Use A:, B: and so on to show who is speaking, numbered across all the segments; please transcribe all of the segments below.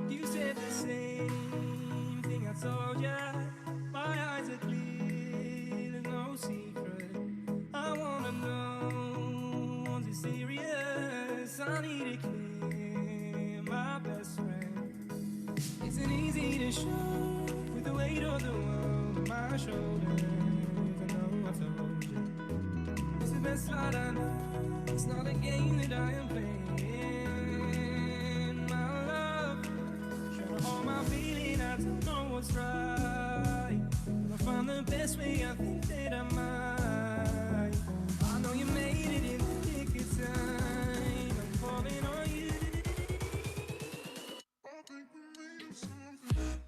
A: You said the same thing I told ya. My eyes are clear, there's no secret. I wanna know, was it serious? I need it clear, my best friend. Isn't easy to show with the weight of the world on my shoulders. I know I told you. It's the best light I know. It's not a game that I am playing. My love, trying to hold my feeling. I don't know what's right. But I find the best way. I think that I might. I know you made it in the nick of time. I'm falling on you. I think we made something.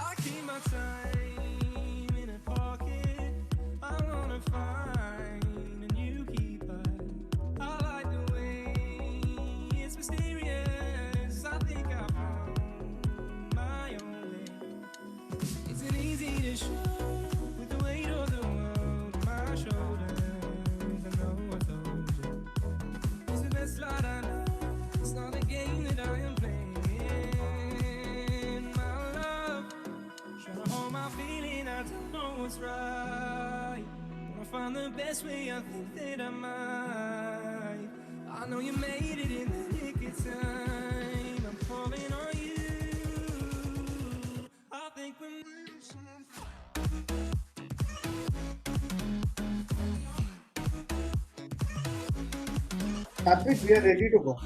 A: I keep my time in a pocket. I wanna find a new keeper. I like the way it's mysterious. I think I found my own way. Isn't easy to show with the weight of the world on my shoulders. I know I told you. It's the best light I know. It's not a game that I am playing. My love, trying to hold my feeling. I don't know what's right. Wanna find the best way. I think that I might. I know you made it in the nick of time. I'm falling on you. I think we made something.
B: Satwik, we are ready to go.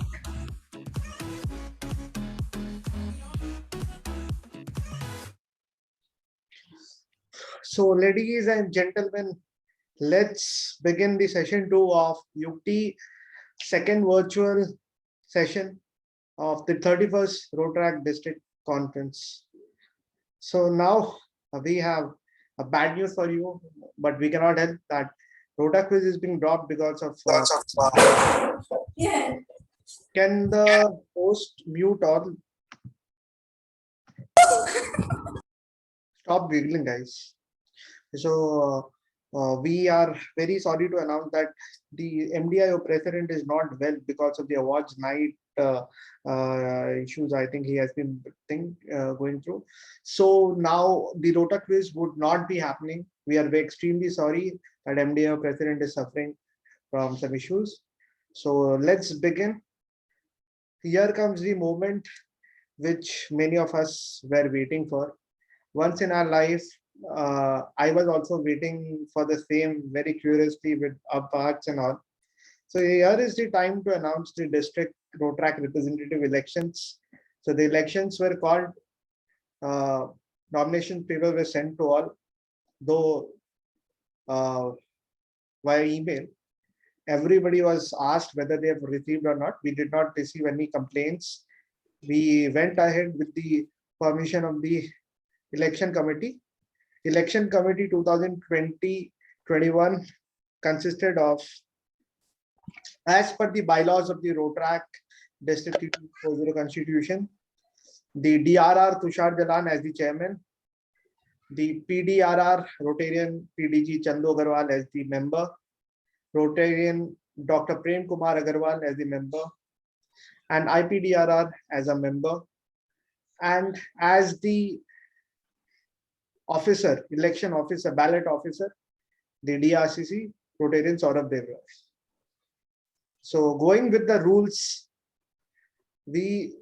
B: So, ladies and gentlemen, let's begin the session 2 of UT second virtual session of the 31st Rotaract District Conference. So now we have a bad news for you, but we cannot help that Rota quiz is being dropped because of.
C: Yeah.
B: Can the host mute all? Stop giggling, guys. So we are very sorry to announce that the MDIO president is not well because of the awards night issues. I think he has been going through. So now the Rota quiz would not be happening. We are extremely sorry that MDIO president is suffering from some issues. So let's begin. Here comes the moment which many of us were waiting for. Once in our life, I was also waiting for the same very curiously with up hearts and all. So here is the time to announce the district Rotaract representative elections. So the elections were called, nomination papers were sent to all, though via email. Everybody was asked whether they have received or not. We did not receive any complaints. We went ahead with the permission of the election committee. Election committee 2020-21 consisted of, as per the bylaws of the Rotaract District 2240 Constitution, the DRR Tushar Jalan as the chairman, the PDRR Rotarian PDG Chandu Agarwal as the member, Rotarian Dr. Prem Kumar Agarwal as the member, and IPDRR as a member. And as the officer, election officer, ballot officer, the DRCC, Rotarian Saurabh Devra. So going with the rules, we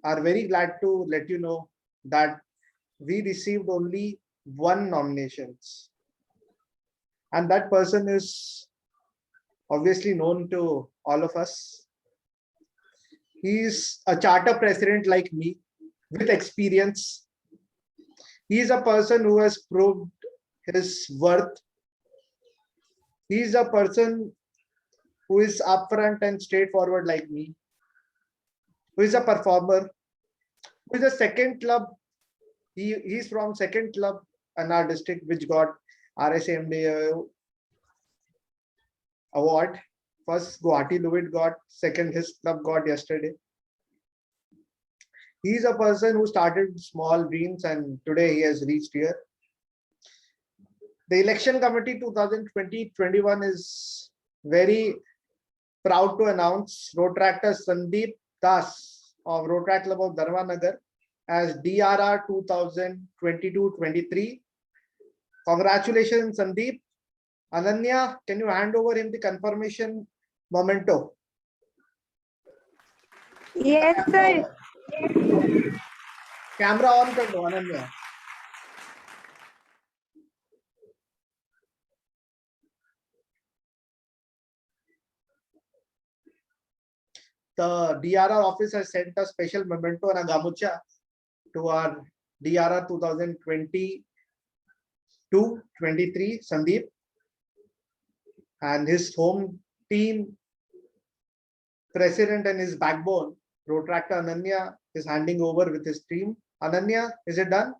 B: are very glad to let you know that we received only one nominations, and that person is obviously known to all of us. He is a charter president like me with experience. He is a person who has proved his worth. He is a person who is upfront and straightforward like me, who is a performer, who is a second club. He's from second club in our district, which got RSMD award. First, Guwahati Luvit got, second, his club got yesterday. He's a person who started small dreams and today he has reached here. The election committee 2020-21 is very proud to announce Rotractor Sandeep Das of Rotrac Club of Dharwanagar as DRR 2022-23. Congratulations, Sandeep. Ananya, can you hand over him the confirmation memento?
C: Yes, sir.
B: Camera on कर दो Ananya. The DRR office has sent a special memento and a gamucha to our DRR 2022-23 Sandeep, and his home team president and his backbone Rotractor Ananya is handing over with his team. Ananya, is it done?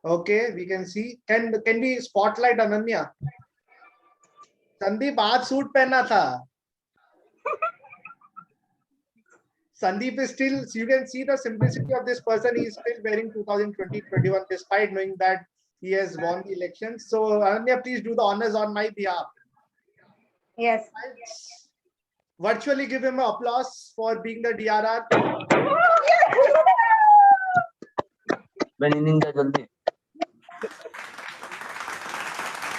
B: Okay, we can see. Can we spotlight Ananya? Sandeep आज suit पहना था. Sandeep is still, you can see the simplicity of this person. He is still wearing 2020-21 despite knowing that he has won the election. So Ananya, please do the honors on my behalf.
C: Yes.
B: Virtually give him an applause for being the DRR.
D: जल्दी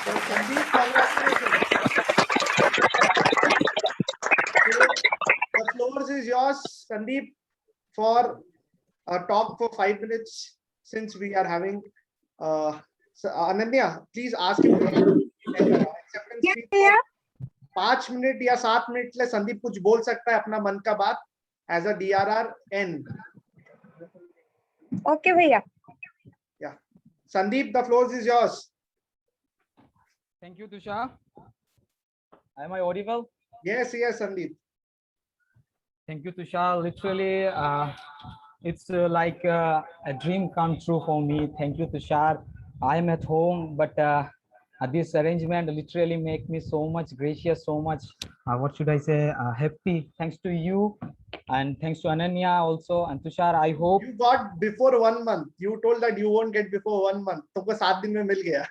B: So Sandeep, congratulations. The floor is yours, Sandeep, for a talk for 5 minutes since we are having. So Ananya, please ask him. Acceptance speech.
C: Yeah.
B: 5 minute या 7 minute ले संदीप कुछ बोल सकता है अपना मन का बात as a DRR N.
C: Okay, भैया.
B: Yeah, Sandeep, the floor is yours.
E: Thank you, Tushar. Am I audible?
B: Yes, Sandeep.
E: Thank you, Tushar. Literally, it's like a dream come true for me. Thank you, Tushar. I am at home, but this arrangement literally make me so much gracious, so much, what should I say, happy. Thanks to you and thanks to Ananya also. And Tushar, I hope.
B: You got before 1 month. You told that you won't get before 1 month. तुमको 7 दिन में मिल गया.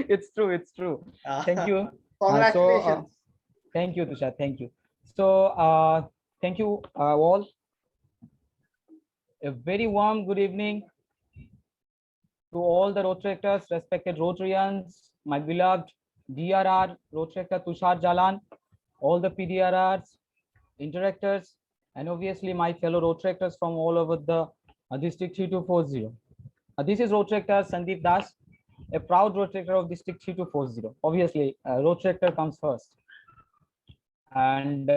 E: It's true, it's true. Thank you.
B: Congratulations.
E: Thank you, Tushar. Thank you. So, thank you all. A very warm good evening to all the Rotaractors, respected Rotarians, my beloved DRR, Rotaractor Tushar Jalan, all the PDRRs, interactors, and obviously my fellow Rotaractors from all over the District 3240. This is Rotaractor Sandeep Das, a proud Rotaractor of District 3240. Obviously, Rotaractor comes first. And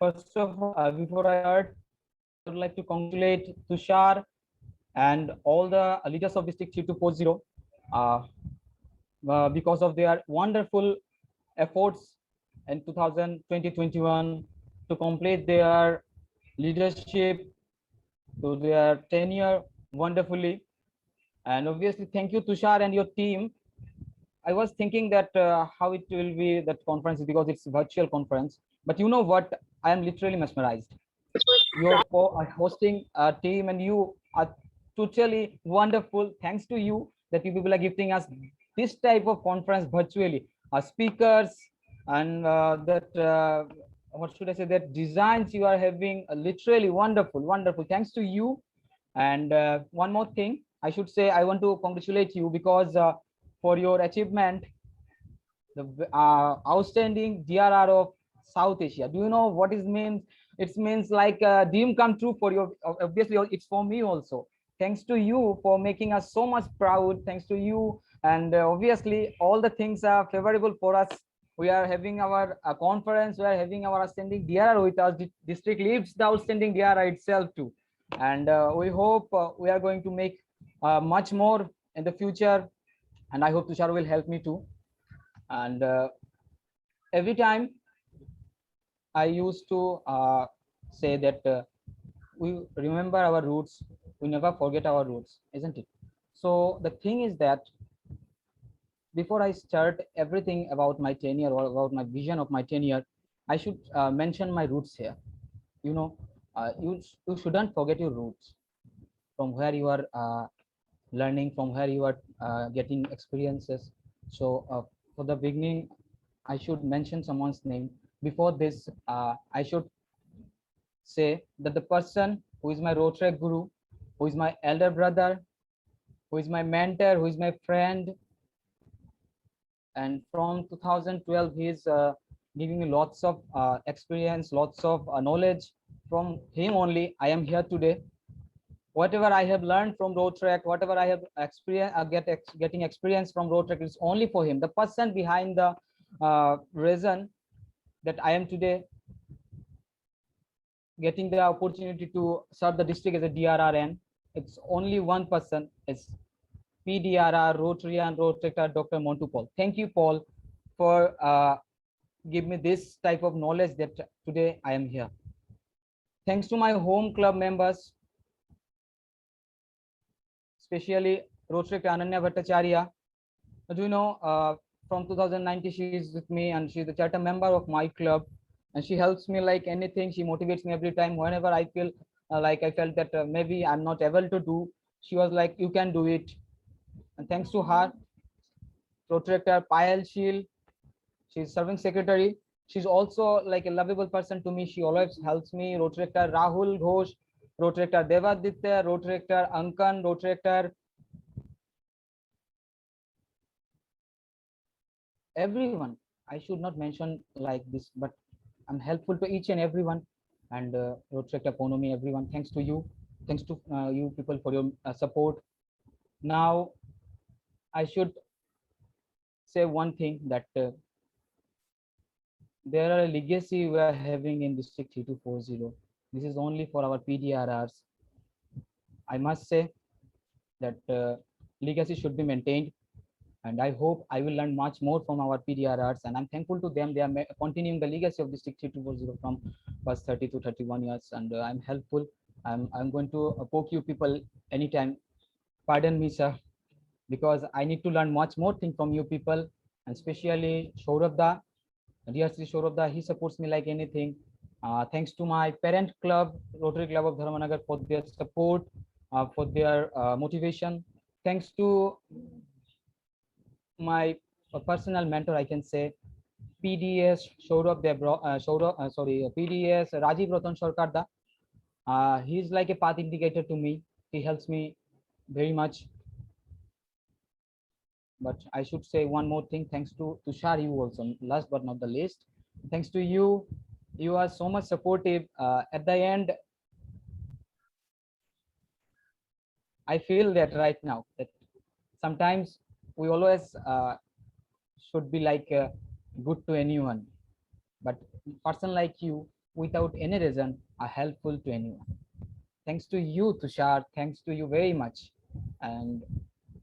E: first of all, before I start, I would like to congratulate Tushar and all the leaders of District 3240 because of their wonderful efforts in 2020-21 to complete their leadership to their tenure wonderfully. And obviously, thank you, Tushar, and your team. I was thinking that how it will be that conference because it's a virtual conference. But you know what? I am literally mesmerized. You're hosting a team and you are totally wonderful. Thanks to you that you people are gifting us this type of conference virtually. Speakers and that what should I say, that designs you are having literally wonderful. Thanks to you. And one more thing, I should say, I want to congratulate you because for your achievement, the outstanding DRR of South Asia. Do you know what it means? It means like a dream come true for you. Obviously, it's for me also. Thanks to you for making us so much proud. Thanks to you, and obviously all the things are favorable for us. We are having our conference. We are having our outstanding DRR with us. The district leads the outstanding DRR itself too, and we hope we are going to make much more in the future. And I hope Tushar will help me too. And every time I used to say that we remember our roots, we never forget our roots, isn't it? So the thing is that before I start everything about my tenure or about my vision of my tenure, I should mention my roots here. You know, you shouldn't forget your roots, from where you are learning, from where you are getting experiences. So for the beginning, I should mention someone's name. Before this, I should say that the person who is my road trek guru, who is my elder brother, who is my mentor, who is my friend, and from 2012, he is giving me lots of experience, lots of knowledge. From him only, I am here today. Whatever I have learned from road trek, whatever I have getting experience from road trek is only for him. The person behind the reason that I am today getting the opportunity to serve the district as a DRRN, it's only one person. It's PDRR Rotarian Road Trekker Dr. Montu Paul. Thank you, Paul, for give me this type of knowledge that today I am here. Thanks to my home club members, especially Road Trekker Ananya Bhattacharya. Do you know, from 2019 she is with me and she's the charter member of my club, and she helps me like anything. She motivates me every time whenever I feel like I felt that maybe I'm not able to do. She was like, you can do it. And thanks to her, Road Trekker Payal Shil, she's serving secretary. She's also like a lovable person to me. She always helps me. Road Trekker Rahul Ghosh, Road Trekker Devaditya, Road Trekker Ankan, Road Trekker everyone. I should not mention like this, but I'm helpful to each and everyone. And Road Trekker Ponomi, everyone. Thanks to you. Thanks to you people for your support. Now, I should say one thing that there are a legacy we are having in District 3240. This is only for our PDRRs. I must say that legacy should be maintained, and I hope I will learn much more from our PDRRs, and I'm thankful to them. They are continuing the legacy of District 3240 from past 30 to 31 years, and I'm helpful. I'm going to poke you people anytime. Pardon me, sir, because I need to learn much more thing from you people, and especially Saurabh, dear Sri Saurabh, he supports me like anything. Thanks to my parent club, Rotary Club of Dharmanagar, for their support, for their motivation. Thanks to my personal mentor, I can say, PDS Saurabh PDS Rajiv Ratan Sarkarda. He's like a path indicator to me. He helps me very much. But I should say one more thing. Thanks to Tushar, you also, last but not the least. Thanks to you. You are so much supportive. At the end, I feel that right now that sometimes we always should be like good to anyone, but person like you, without any reason, are helpful to anyone. Thanks to you, Tushar. Thanks to you very much. And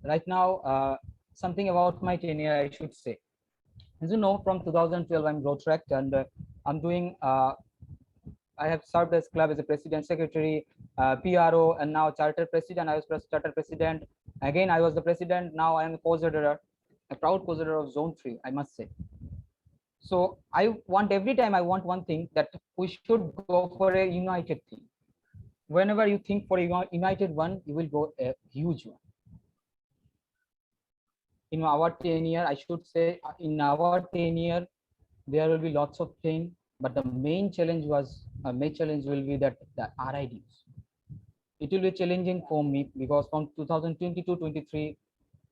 E: right now, something about my tenure, I should say. As you know, from 2012, I'm road tracked, and I'm doing. I have served as club as a president, secretary, PRO, and now charter president. I was charter president. Again, I was the president. Now I am a co-executor, a proud co-executor of Zone 3, I must say. So I want every time I want one thing, that we should go for a united thing. Whenever you think for a united one, you will go a huge one. In our tenure, I should say, in our tenure, there will be lots of things, but the main challenge will be that the RIDs. it will be challenging for me because from 2022-23,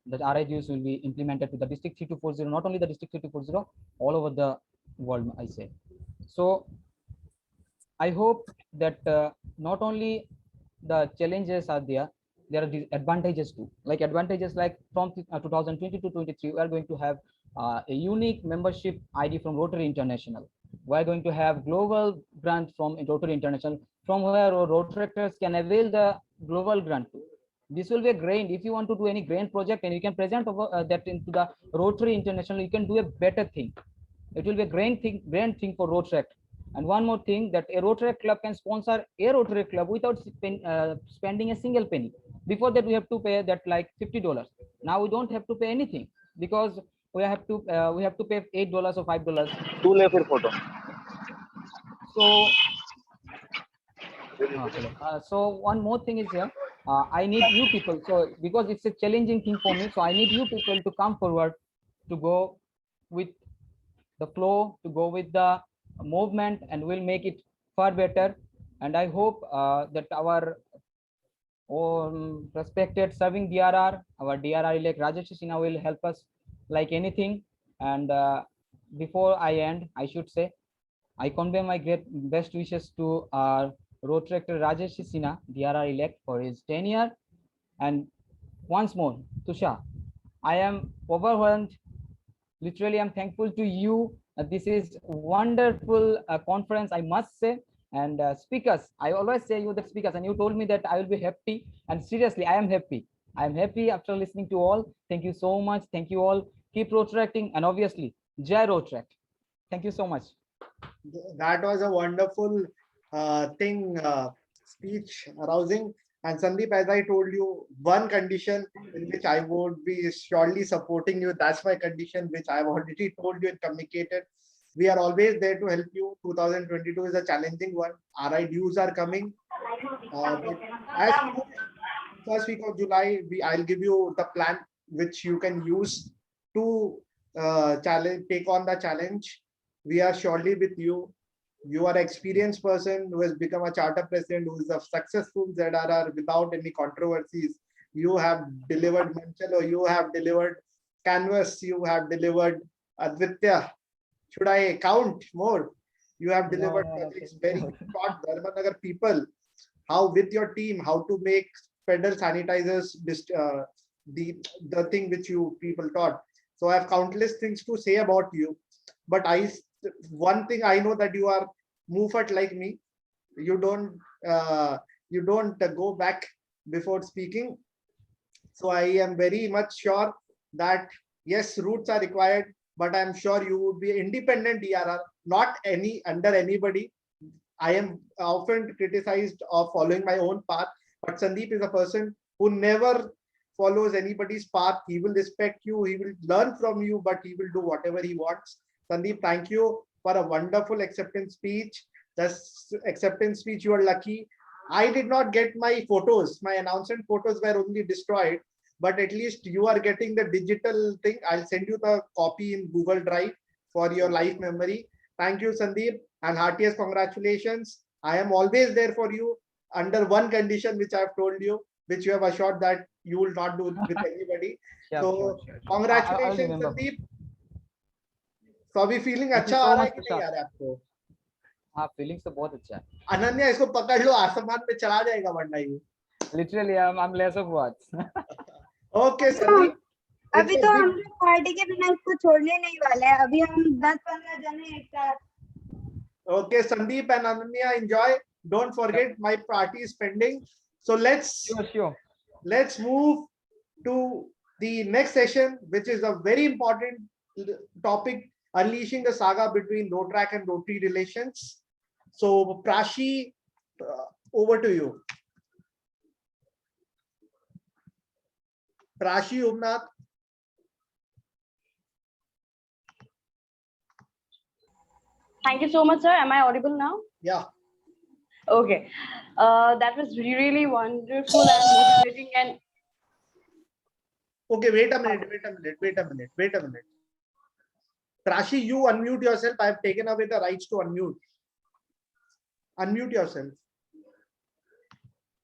E: the RIGs will be implemented to the district 3240, not only the district 3240, all over the world, I say. So I hope that not only the challenges are there are the advantages too. Like advantages like from 2022-23, we are going to have a unique membership ID from Rotary International. We are going to have global grant from Rotary International, from where our Rotaractors can avail the global grant too. This will be a grant. If you want to do any grant project and you can present that into the Rotary International, you can do a better thing. It will be a grand thing for Rotaract. And one more thing, that a Rotary Club can sponsor a Rotary Club without spending a single penny. Before that, we have to pay that like $50. Now we don't have to pay anything because we have to pay $8 or $5.
D: तू ले फिर photo.
E: So, so one more thing is here. I need you people. So because it's a challenging thing for me, so I need you people to come forward to go with the flow, to go with the movement, and we'll make it far better. And I hope that our respected serving DRR, our DRR elect Rajesh Sinha will help us like anything. And before I end, I should say, I convey my best wishes to our road director Rajesh Sinha, DRR elect, for his tenure. And once more, Tushar, I am overwhelmed. Literally, I'm thankful to you. This is wonderful conference, I must say. And speakers, I always say you the speakers, and you told me that I will be happy. And seriously, I am happy. I am happy after listening to all. Thank you so much. Thank you all. Keep Rotaracting, and obviously, Jai Rotaract. Thank you so much.
B: That was a wonderful speech, arousing. And Sandeep, as I told you, one condition in which I would be surely supporting you, that's my condition, which I've already told you and communicated. We are always there to help you. 2022 is a challenging one. RI dues are coming. As first week of July, I'll give you the plan which you can use to take on the challenge. We are surely with you. You are an experienced person who has become a charter president, who is a successful ZRR without any controversies. You have delivered Manchalo, you have delivered Canvas, you have delivered Advitya. Should I count more? You have delivered projects very short. Dharmanagar people, how with your team, how to make federal sanitizers, the thing which you people taught. So I have countless things to say about you, but one thing I know, that you are Mufat like me. You don't go back before speaking. So I am very much sure that yes, roots are required, but I'm sure you would be independent DRR, not under anybody. I am often criticized of following my own path, but Sandeep is a person who never follows anybody's path. He will respect you, he will learn from you, but he will do whatever he wants. Sandeep, thank you for a wonderful acceptance speech. This acceptance speech, you are lucky. I did not get my photos. My announcement photos were only destroyed, but at least you are getting the digital thing. I'll send you the copy in Google Drive for your life memory. Thank you, Sandeep, and heartiest congratulations. I am always there for you under one condition, which I've told you, which you have assured that you will not do with anybody.
E: Yeah,
B: so
E: sure.
B: congratulations, Sandeep. तो अभी feeling अच्छा
E: so
B: आ रहा है
E: much,
B: कि नहीं आ रहा है आपको?
E: हाँ, फीलिंग्स तो बहुत अच्छा है.
B: अनन्या, इसको पकड़ लो, आसमान पे चला जाएगा वरना ये.
E: Literally, I'm less of words.
B: Okay, Sandeep.
C: अभी तो हम लोग पार्टी के बिना इसको छोड़ने नहीं वाले हैं. अभी हम 10-15 जने एक साथ.
B: Okay, Sandeep and Ananya, enjoy. Don't forget, my party is pending. So let's move to the next session, which is a very important topic, unleashing the saga between Rotaract and Rotary relations. So Prashi, over to you. Prashi Umnath.
F: Thank you so much, sir. Am I audible now?
B: Yeah.
F: Okay. That was really wonderful and motivating. And
B: okay, wait a minute. Prashi, you unmute yourself. I have taken away the rights to unmute. Unmute yourself.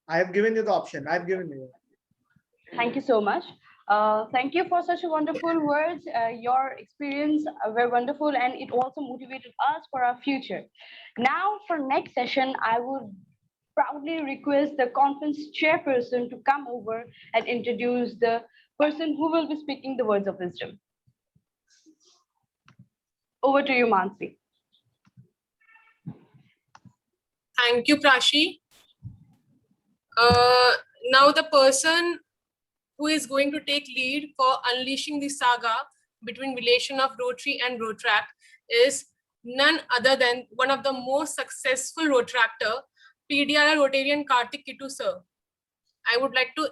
B: I have given you the option. I have given you.
F: Thank you so much. Thank you for such wonderful words. Your experience were wonderful, and it also motivated us for our future. Now, for next session, I would proudly request the conference chairperson to come over and introduce the person who will be speaking the words of wisdom. Over to you, Mansi.
D: Thank you, Prashi. Now the person who is going to take lead for unleashing the saga between relation of Rotary and Rotract is none other than one of the most successful Rotractor, PDRR Rotarian Karthik Kittu sir. I would like to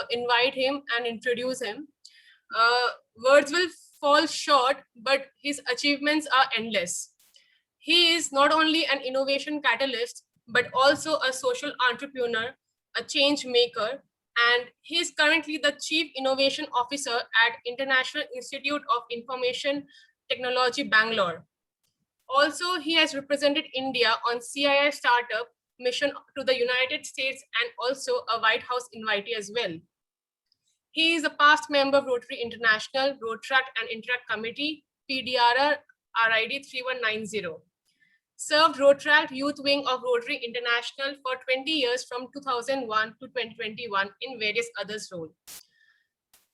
D: invite him and introduce him. Words will fall short, but his achievements are endless. He is not only an innovation catalyst, but also a social entrepreneur, a change maker, and he is currently the Chief Innovation Officer at International Institute of Information Technology, Bangalore. Also, he has represented India on CII Startup mission to the United States and also a White House invitee as well. He is a past member of Rotary International, Rotract and Interact Committee, PDRR RID 3190. Served Rotract Youth Wing of Rotary International for 20 years from 2001 to 2021 in various other roles.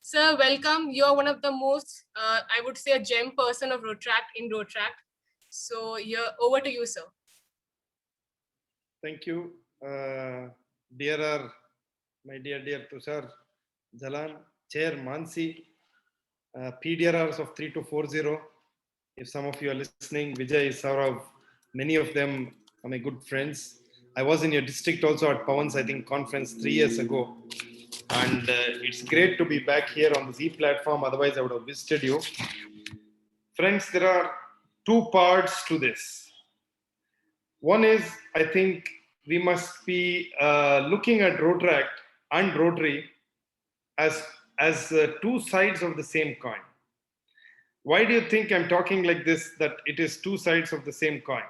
D: Sir, welcome. You are one of the most, I would say, a gem person of Rotract in Rotract. So over to you, sir.
G: Thank you, dearer, my dear Tushar, Jalan, Chair Mansi, PDRRs of 3240. If some of you are listening, Vijay, Saurav, many of them are my good friends. I was in your district also at Pawan's, I think, conference 3 years ago. And it's great to be back here on the Z platform. Otherwise, I would have visited you. Friends, there are two parts to this. One is, I think we must be looking at Rotract and Rotary as two sides of the same coin. Why do you think I'm talking like this, that it is two sides of the same coin?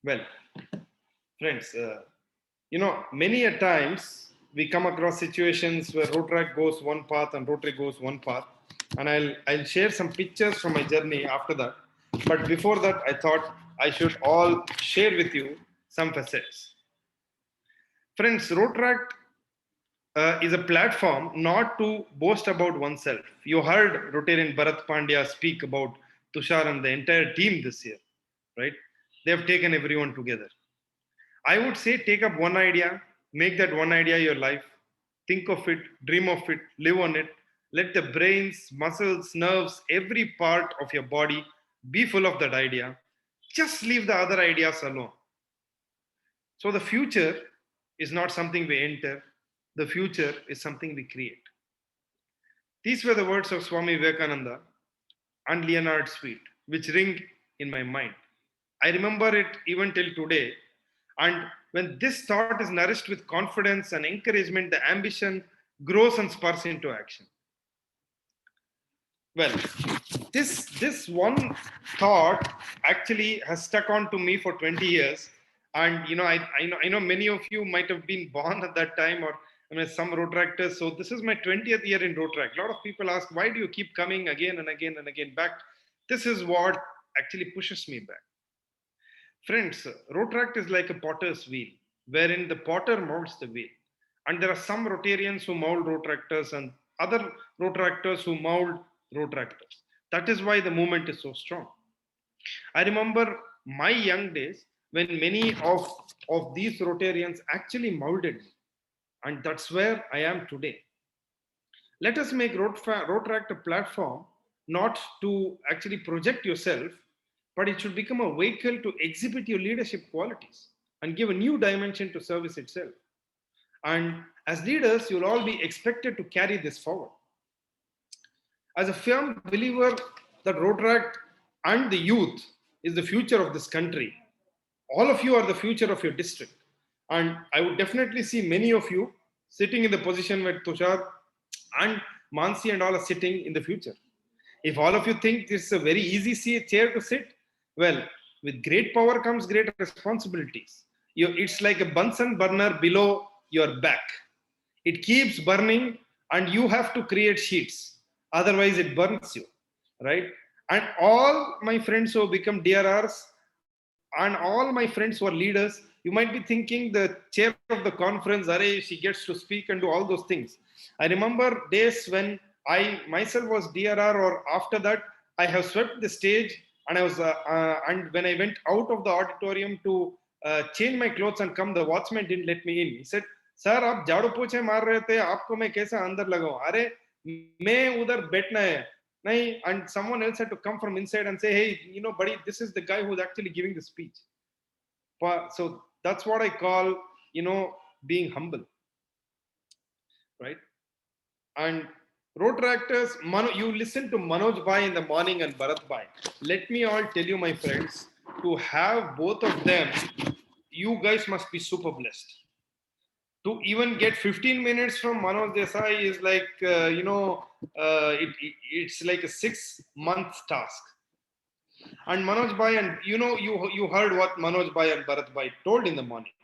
G: Well, friends, many a times we come across situations where Rotract goes one path and Rotary goes one path. And I'll share some pictures from my journey after that. But before that, I thought I should all share with you some facets. Friends, Rotract is a platform not to boast about oneself. You heard Rotarian Bharat Pandya speak about Tushar and the entire team this year, right? They have taken everyone together. I would say take up one idea, make that one idea your life, think of it, dream of it, live on it. Let the brains, muscles, nerves, every part of your body be full of that idea. Just leave the other ideas alone. So the future is not something we enter. The future is something we create. These were the words of Swami Vivekananda and Leonard Sweet, which ring in my mind. I remember it even till today. And when this thought is nourished with confidence and encouragement, the ambition grows and spurs into action. Well, this one thought actually has stuck on to me for 20 years. And I know many of you might have been born at that time, or some Rotractors. So this is my 20th year in Rotract. A lot of people ask, why do you keep coming again and again and again back? This is what actually pushes me back. Friends, Rotract is like a potter's wheel, wherein the potter molds the wheel. And there are some Rotarians who mold Rotractors and other Rotractors who mold Rotractors. That is why the movement is so strong. I remember my young days when many of these Rotarians actually molded me. And that's where I am today. Let us make Rotract a platform not to actually project yourself, but it should become a vehicle to exhibit your leadership qualities and give a new dimension to service itself. And as leaders, you'll all be expected to carry this forward. As a firm believer that Rotract and the youth is the future of this country, all of you are the future of your district. And I would definitely see many of you sitting in the position where Tushar and Mansi and all are sitting in the future. If all of you think this is a very easy chair to sit, well, with great power comes great responsibilities. It's like a Bunsen burner below your back. It keeps burning and you have to create sheets. Otherwise it burns you, right? And all my friends who become DRRs and all my friends who are leaders, you might be thinking the chair of the conference, Are, she gets to speak and do all those things. I remember days when I myself was DRR, or after that, I have swept the stage, and and when I went out of the auditorium to change my clothes and come, the watchman didn't let me in. He said, "Sir, आप झाड़ू पोछे मार रहे थे, आपको मैं कैसे अंदर लगाऊं? अरे मैं उधर बैठना है." Nahi, and someone else had to come from inside and say, "Hey, buddy, this is the guy who's actually giving the speech." So that's what I call, being humble, right? And Rotaractors, you listen to Manoj Bhai in the morning and Bharat Bhai. Let me all tell you, my friends, to have both of them, you guys must be super blessed. To even get 15 minutes from Manoj Desai is like, it's like a 6-month task. And Manoj Bhai, and you heard what Manoj Bhai and Bharat Bhai told in the morning,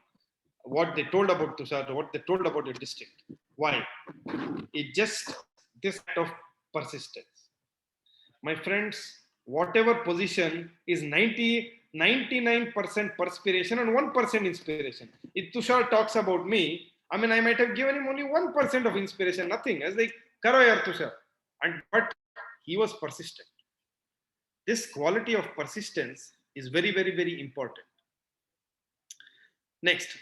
G: what they told about Tushar, what they told about your district. Why? It just this act of persistence. My friends, whatever position is 99% perspiration and 1% inspiration. If Tushar talks about me, I might have given him only 1% of inspiration, nothing. I was like, Karo yaar Tushar. But he was persistent. This quality of persistence is very, very, very important. Next,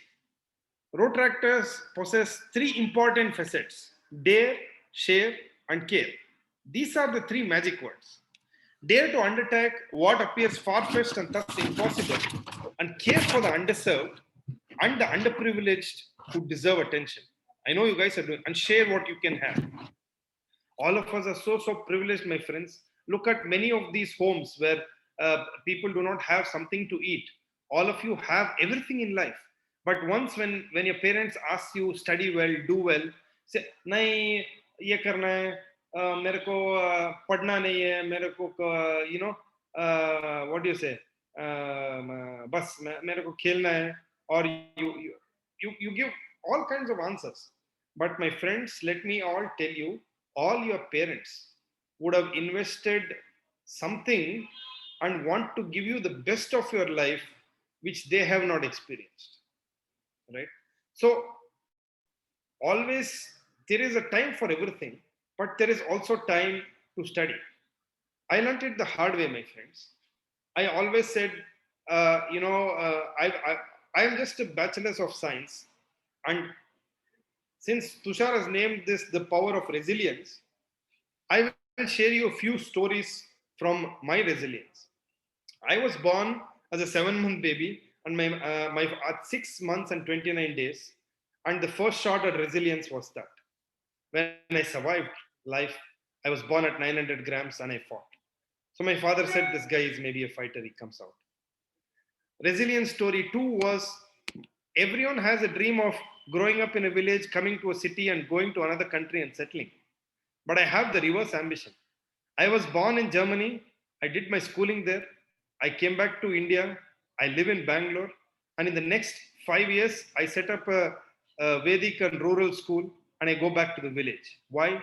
G: Rotaractors possess 3 important facets: dare, share, and care. These are the 3 magic words. Dare to undertake what appears far-fetched and thus impossible, and care for the underserved and the underprivileged who deserve attention. I know you guys are doing, and share what you can have. All of us are so privileged, my friends. Look at many of these homes where people do not have something to eat. All of you have everything in life. But once when your parents ask you, study well, do well, say, nahi, ye karna hai, mere ko padna nahi hai, mere ko, what do you say? Bas, mere ko khelna hai, or you give all kinds of answers. But my friends, let me all tell you, all your parents would have invested something and want to give you the best of your life, which they have not experienced. Right? So always there is a time for everything, but there is also time to study. I learned it the hard way, my friends. I always said, I am just a bachelor of science, and since Tushar has named this the power of resilience, I will share you a few stories from my resilience. I was born as a 7-month baby, and my at 6 months and 29 days, and the first shot at resilience was that when I survived life, I was born at 900 grams and I fought. So my father said, this guy is maybe a fighter, he comes out. Resilience story 2 was, everyone has a dream of growing up in a village, coming to a city and going to another country and settling. But I have the reverse ambition. I was born in Germany, I did my schooling there, I came back to India, I live in Bangalore, and in the next 5 years, I set up a Vedic and rural school, and I go back to the village. Why?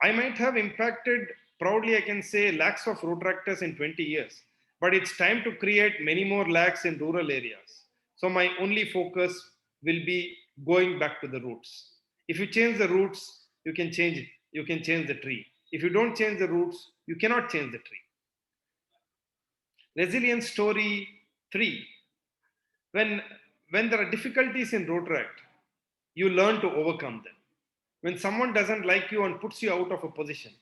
G: I might have impacted, proudly I can say, lakhs of Rotaractors in 20 years, but it's time to create many more lakhs in rural areas. So my only focus will be going back to the roots. If you change the roots, you can change it. You can change the tree. If you don't change the roots, you cannot change the tree. Resilience story 3. When there are difficulties in Rotaract, you learn to overcome them. When someone doesn't like you and puts you out of a position,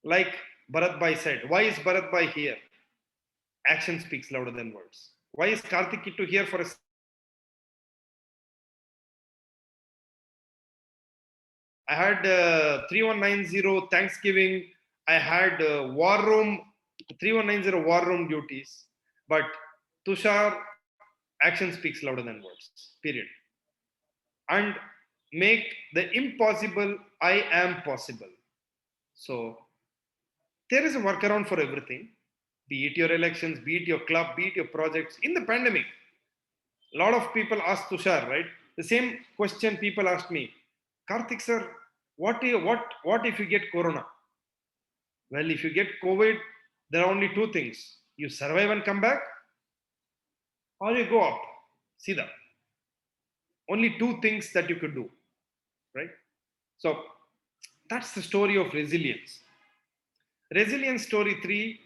G: like Bharat Bhai said, why is Bharat Bhai here? Action speaks louder than words. Why is Karthik Kittu here for a I had 3190 Thanksgiving. I had War Room, 3190 War Room duties. But Tushar, action speaks louder than words, period. And make the impossible I am possible. So there is a workaround for everything, be it your elections, be it your club, be it your projects. In the pandemic, a lot of people ask Tushar, right? The same question people asked me, Karthik sir, what if you get corona? Well, if you get COVID, there are only two things. You survive and come back, or you go up. See that. Only two things that you could do, right? So that's the story of resilience. Resilience story 3,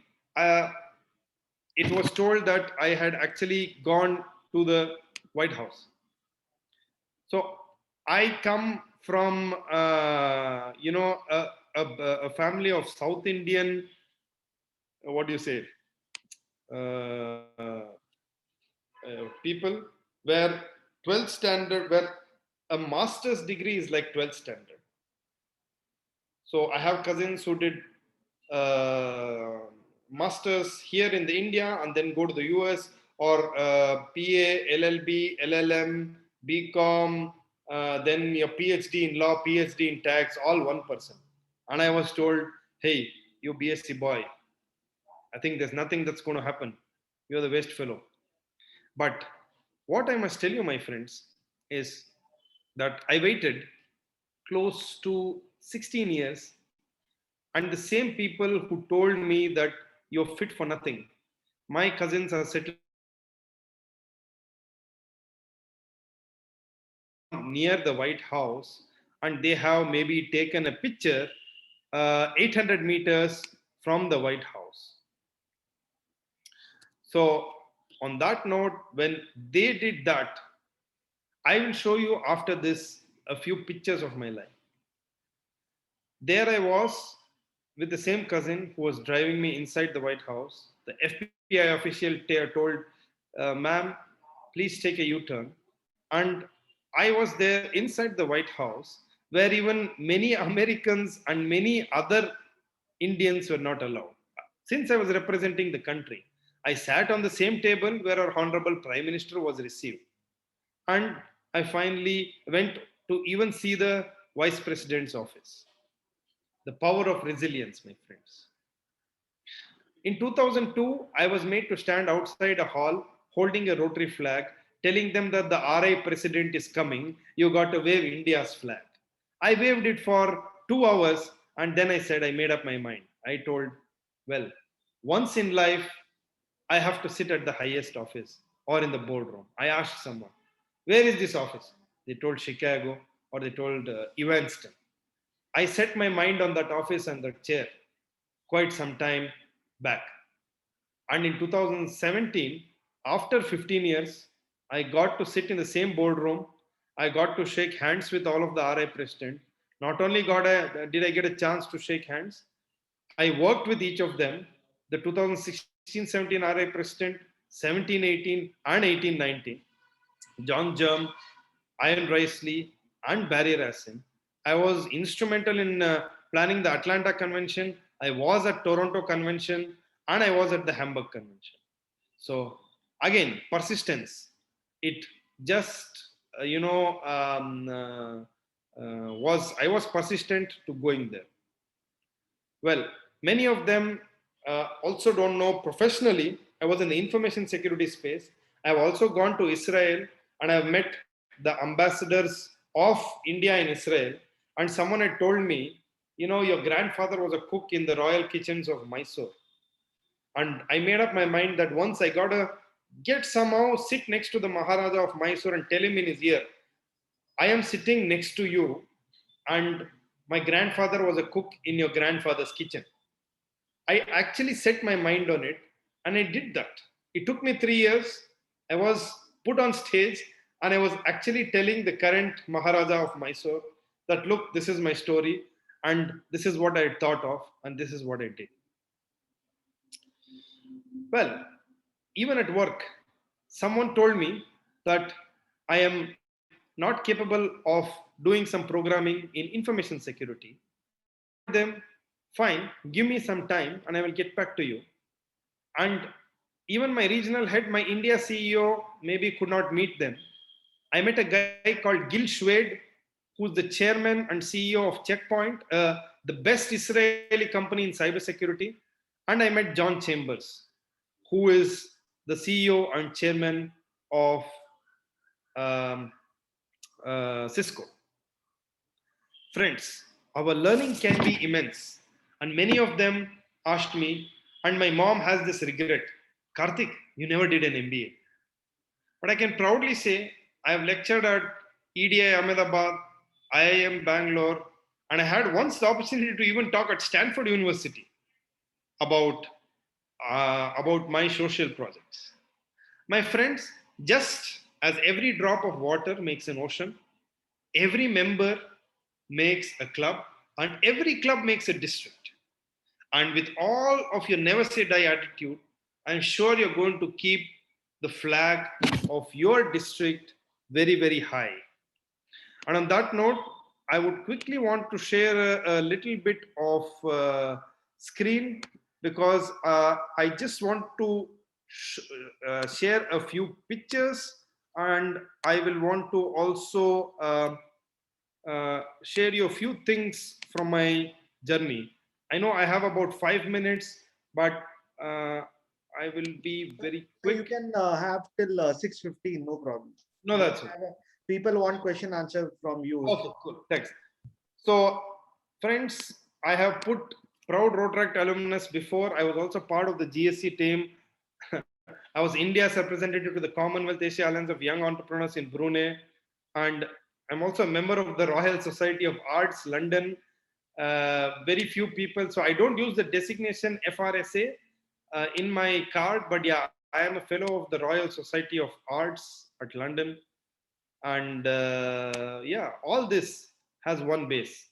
G: it was told that I had actually gone to the White House. So I come from, a family of South Indian, what do you say, people where 12th standard, where a master's degree is like 12th standard. So I have cousins who did masters here in the India and then go to the US, or PA, LLB, LLM, BCom, then your PhD in law, PhD in tax, all one person. And I was told, hey, you BSc boy, I think there's nothing that's going to happen. You're the waste fellow. But what I must tell you, my friends, is that I waited close to 16 years, and the same people who told me that you're fit for nothing, my cousins are settled near the White House, and they have maybe taken a picture 800 meters from the White House. So on that note, when they did that, I will show you after this a few pictures of my life. There I was with the same cousin who was driving me inside the White House. The FBI official told, ma'am, please take a U-turn. And I was there inside the White House, where even many Americans and many other Indians were not allowed. Since I was representing the country, I sat on the same table where our Honorable Prime Minister was received. And I finally went to even see the Vice President's office. The power of resilience, my friends. In 2002, I was made to stand outside a hall holding a Rotary flag, telling them that the RI president is coming. You got to wave India's flag. I waved it for 2 hours, and then I said, I made up my mind. I told, well, once in life, I have to sit at the highest office or in the boardroom. I asked someone, where is this office? They told Chicago, or they told Evanston. I set my mind on that office and that chair quite some time back. And in 2017, after 15 years, I got to sit in the same boardroom. I got to shake hands with all of the RI president. Not only did I get a chance to shake hands, I worked with each of them. The 2016-17 RI president, 17-18 and 18-19, John Germ, Ian Risley, and Barry Racine. I was instrumental in planning the Atlanta Convention. I was at Toronto Convention, and I was at the Hamburg Convention. So again, persistence. It just, I was persistent to going there. Well, many of them also don't know professionally. I was in the information security space. I've also gone to Israel, and I've met the ambassadors of India in Israel. And someone had told me, your grandfather was a cook in the royal kitchens of Mysore. And I made up my mind that once I got to somehow sit next to the Maharaja of Mysore and tell him in his ear, I am sitting next to you, and my grandfather was a cook in your grandfather's kitchen. I actually set my mind on it, and I did that. It took me 3 years. I was put on stage, and I was actually telling the current Maharaja of Mysore that, look, this is my story, and this is what I thought of, and this is what I did. Well, even at work, someone told me that I am not capable of doing some programming in information security. Them, fine, give me some time and I will get back to you. And even my regional head, my India CEO, maybe could not meet them. I met a guy called Gil Shwed, who's the chairman and CEO of Checkpoint, the best Israeli company in cybersecurity. And I met John Chambers, who is the CEO and chairman of Cisco. Friends, our learning can be immense, and many of them asked me, and my mom has this regret, Karthik, you never did an MBA. But I can proudly say I have lectured at EDI Ahmedabad, IIM Bangalore, and I had once the opportunity to even talk at Stanford University about my social projects. My friends, just as every drop of water makes an ocean, every member makes a club, and every club makes a district. And with all of your never say die attitude, I'm sure you're going to keep the flag of your district very, very high. And on that note, I would quickly want to share a little bit of screen because I just want to share a few pictures, and I will want to also share you a few things from my journey. I know I have about 5 minutes, but I will be very quick.
B: You can have till 6:15, no problem.
G: No, that's okay.
B: People want question answer from you.
G: Okay, cool. Thanks. So, friends, I have put proud Rotaract alumnus before. I was also part of the GSC team. I was India's representative to the Commonwealth Asia Alliance of Young Entrepreneurs in Brunei. And I'm also a member of the Royal Society of Arts, London. Very few people. So I don't use the designation FRSA in my card, but yeah, I am a fellow of the Royal Society of Arts at London. And yeah, all this has one base,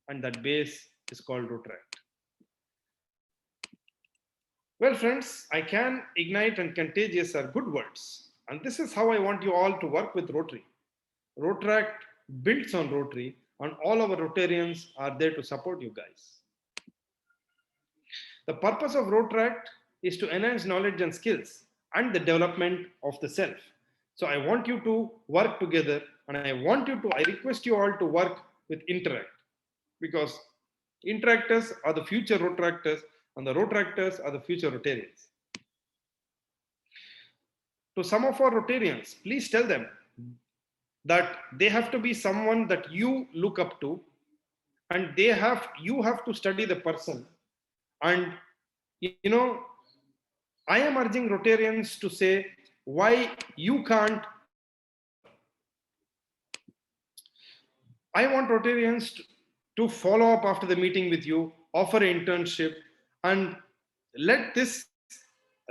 G: and that base is called Rotaract. Well, friends, I can, ignite, and contagious are good words. And this is how I want you all to work with Rotary. Rotaract builds on Rotary, and all our Rotarians are there to support you guys. The purpose of Rotaract is to enhance knowledge and skills and the development of the self. So I want you to work together, and I request you all to work with Interact, because Interactors are the future Rotaractors, and the Rotaractors are the future Rotarians. To some of our Rotarians, please tell them that they have to be someone that you look up to, and you have to study the person. And you know, I am urging Rotarians to say why you can't. I want Rotarians to follow up after the meeting with you, offer an internship, and let this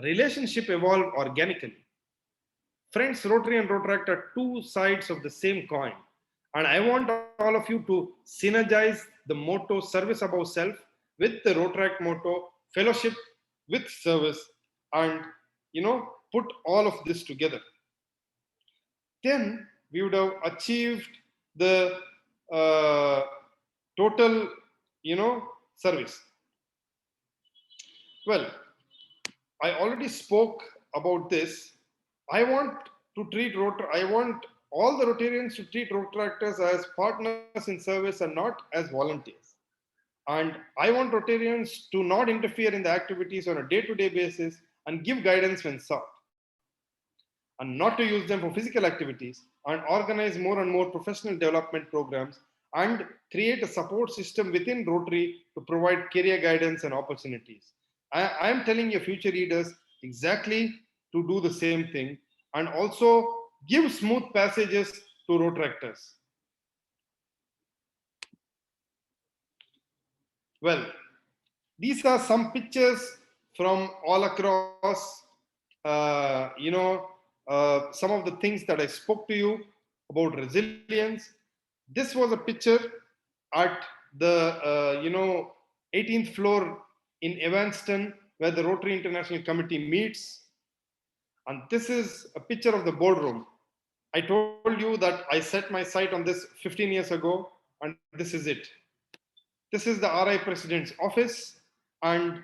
G: relationship evolve organically. Friends, Rotary and Rotaract are two sides of the same coin. And I want all of you to synergize the motto service above self with the Rotaract motto fellowship with service, and put all of this together. Then we would have achieved the total service. Well, I already spoke about this. I want all the Rotarians to treat Rotaractors as partners in service and not as volunteers. And I want Rotarians to not interfere in the activities on a day-to-day basis and give guidance when sought, and not to use them for physical activities, and organize more and more professional development programs, and create a support system within Rotary to provide career guidance and opportunities. I am telling your future leaders exactly to do the same thing, and also give smooth passages to Rotaractors. Well, these are some pictures from all across, some of the things that I spoke to you about resilience. This was a picture at the 18th floor in Evanston, where the Rotary International Committee meets. And this is a picture of the boardroom. I told you that I set my sight on this 15 years ago, and this is it. This is the RI President's office, and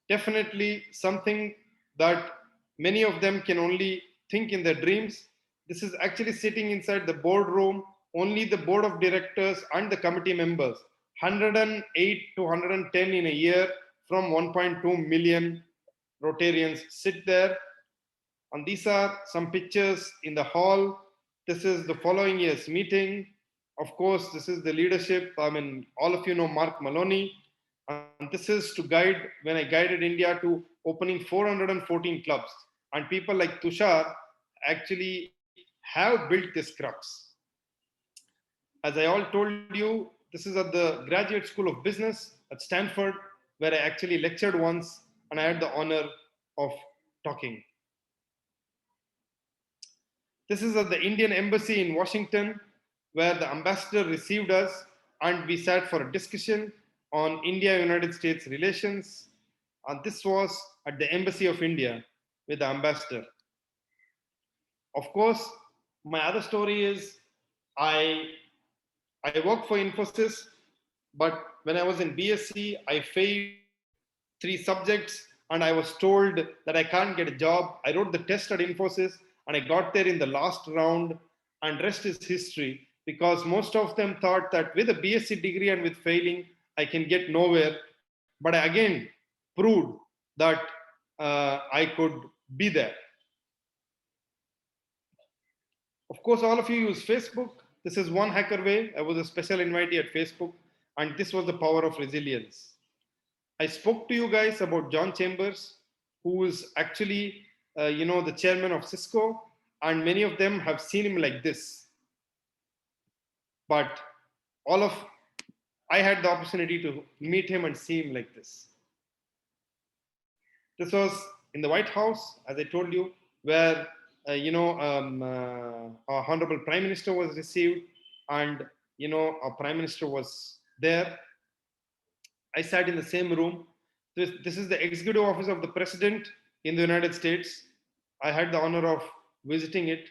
G: definitely something that many of them can only think in their dreams. This is actually sitting inside the boardroom. Only the board of directors and the committee members, 108 to 110 in a year from 1.2 million Rotarians sit there. And these are some pictures in the hall. This is the following year's meeting. Of course, this is the leadership. I mean, all of you know Mark Maloney. And this is to guide when I guided India to opening 414 clubs. And people like Tushar actually have built this crux. As I all told you, this is at the Graduate School of Business at Stanford, where I actually lectured once and I had the honor of talking. This is at the Indian Embassy in Washington, where the ambassador received us and we sat for a discussion on India-United States relations. And this was at the Embassy of India with the ambassador. Of course, my other story is I worked for Infosys, but when I was in BSc, I failed 3 subjects and I was told that I can't get a job. I wrote the test at Infosys and I got there in the last round, and rest is history, because most of them thought that with a BSc degree and with failing, I can get nowhere. But I again proved that I could be there. Of course, all of you use Facebook. This is one hacker way. I was a special invitee at Facebook, and this was the power of resilience. I spoke to you guys about John Chambers, who is actually, the chairman of Cisco, and many of them have seen him like this. But I had the opportunity to meet him and see him like this. This was in the White House, as I told you, where our Honorable Prime Minister was received, and our Prime Minister was there. I sat in the same room. This is the executive office of the President in the United States. I had the honor of visiting it,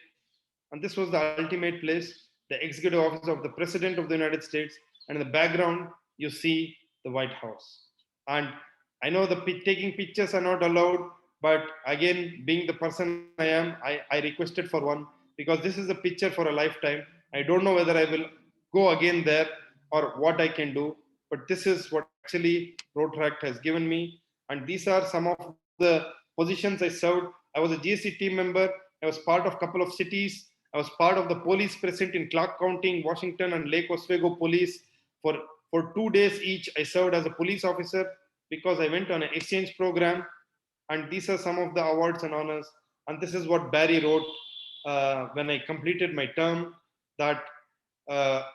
G: and this was the ultimate place, the executive office of the President of the United States, and in the background you see the White House. And I know taking pictures are not allowed, but again, being the person I am, I requested for one, because this is a picture for a lifetime. I don't know whether I will go again there or what I can do, but this is what actually Rotaract has given me. And these are some of the positions I served. I was a GSC team member. I was part of a couple of cities. I was part of the police present in Clark County, Washington, and Lake Oswego police. For 2 days each, I served as a police officer because I went on an exchange program. And these are some of the awards and honors. And this is what Barry wrote when I completed my term, that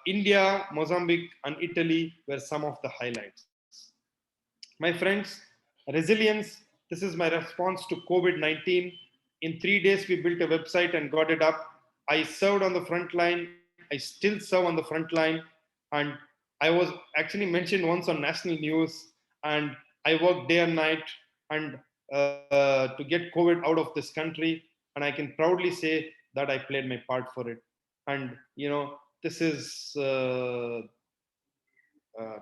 G: India, Mozambique, and Italy were some of the highlights. My friends, resilience, this is my response to COVID-19. In 3 days, we built a website and got it up. I served on the front line. I still serve on the front line. And I was actually mentioned once on national news, and I worked day and night and to get COVID out of this country. And I can proudly say that I played my part for it. And, this is to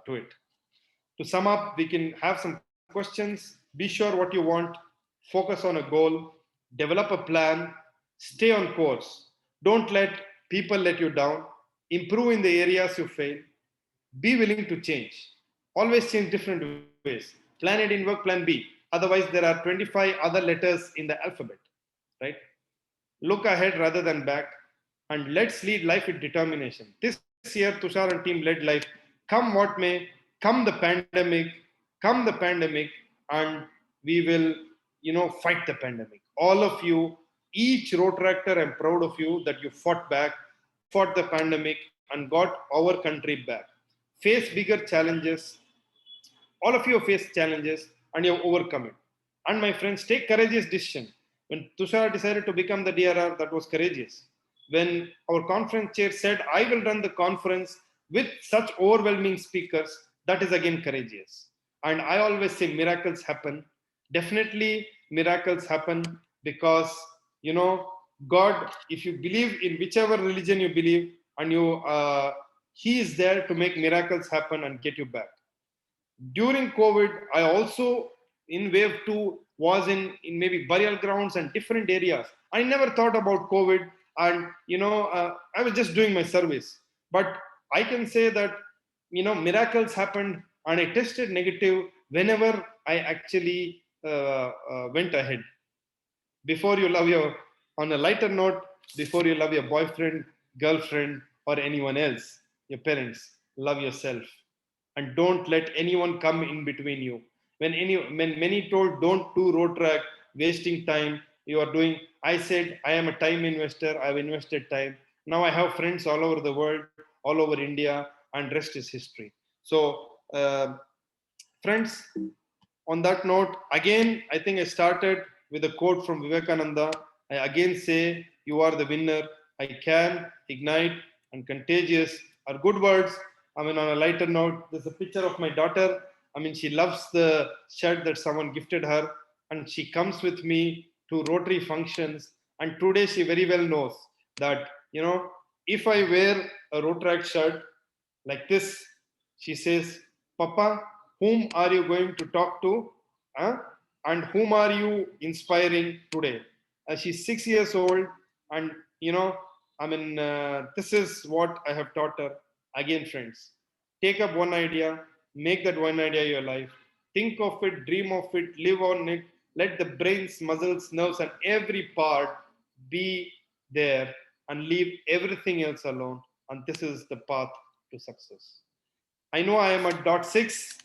G: it. To sum up, we can have some questions. Be sure what you want, focus on a goal, develop a plan, stay on course. Don't let people let you down. Improve in the areas you fail. Be willing to change. Always change different ways. Plan A didn't work, plan B. Otherwise, there are 25 other letters in the alphabet, right? Look ahead rather than back, and let's lead life with determination. This year, Tushar and team led life. Come what may, come the pandemic, and we will, fight the pandemic. All of you, each Rotaractor, I'm proud of you that you fought back, fought the pandemic, and got our country back. Face bigger challenges. All of you face challenges, and you have overcome it. And my friends, take courageous decision. When Tushar decided to become the DRR, that was courageous. When our conference chair said, I will run the conference with such overwhelming speakers, that is again courageous. And I always say miracles happen. Definitely miracles happen because, God, if you believe in whichever religion you believe, and He is there to make miracles happen and get you back. During COVID, I also, in wave 2, was in maybe burial grounds and different areas. I never thought about COVID, and I was just doing my service. But I can say that miracles happened, and I tested negative whenever I actually went ahead. Before you love on a lighter note, before you love your boyfriend, girlfriend, or anyone else, your parents, love yourself. And don't let anyone come in between you. When many told don't do road track, wasting time, you are doing. I said I am a time investor. I've invested time. Now I have friends all over the world, all over India, and rest is history. So, friends, on that note, again, I think I started with a quote from Vivekananda. I again say, you are the winner. I can, ignite, and contagious are good words. I mean, on a lighter note, there's a picture of my daughter. I mean, she loves the shirt that someone gifted her, and she comes with me to Rotary functions. And today she very well knows that, you know, if I wear a Rotary shirt like this, she says, Papa, whom are you going to talk to? Huh? And whom are you inspiring today? She's 6 years old, and you know, I mean, this is what I have taught her. Again, friends, take up one idea, make that one idea your life. Think of it, dream of it, live on it. Let the brains, muscles, nerves, and every part be there, and leave everything else alone. And this is the path to success. I know I am at dot 6.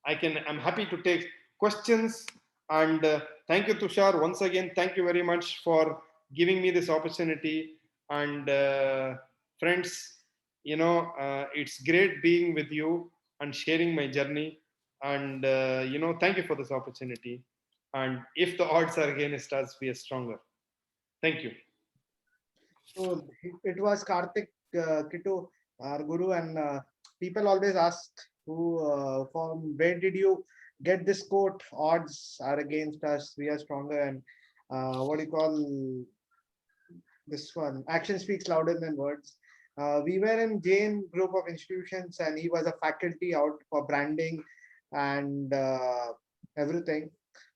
G: I'm happy to take questions. And thank you, Tushar. Once again, thank you very much for giving me this opportunity. And friends, you know, it's great being with you and sharing my journey. And, you know, thank you for this opportunity. And if the odds are against us, we are stronger. Thank you.
B: So it was Karthik Kittu, our guru, and people always asked from where did you get this quote? Odds are against us, we are stronger, and what do you call this one? Action speaks louder than words. We were in Jain group of institutions, and he was a faculty out for branding and everything.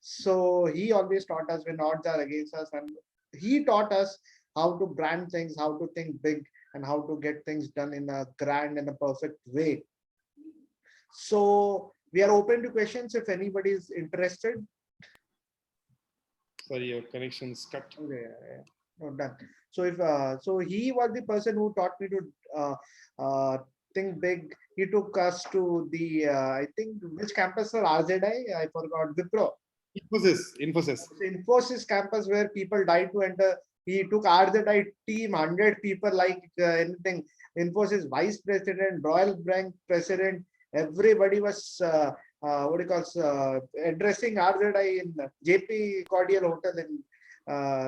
B: So he always taught us when odds are against us, and he taught us how to brand things, how to think big, and how to get things done in a grand and a perfect way. So we are open to questions if anybody is interested.
G: Sorry, your connection's cut.
B: Okay, yeah. Not done. So if so, he was the person who taught me to think big. He took us to the I think which campus, sir? RZI? I forgot. Wipro. Infosys campus, where people died to enter. He took RZI team, 100 people, like anything. Infosys vice president, Royal Bank president, everybody was what do you call addressing RZI in JP Cordial Hotel in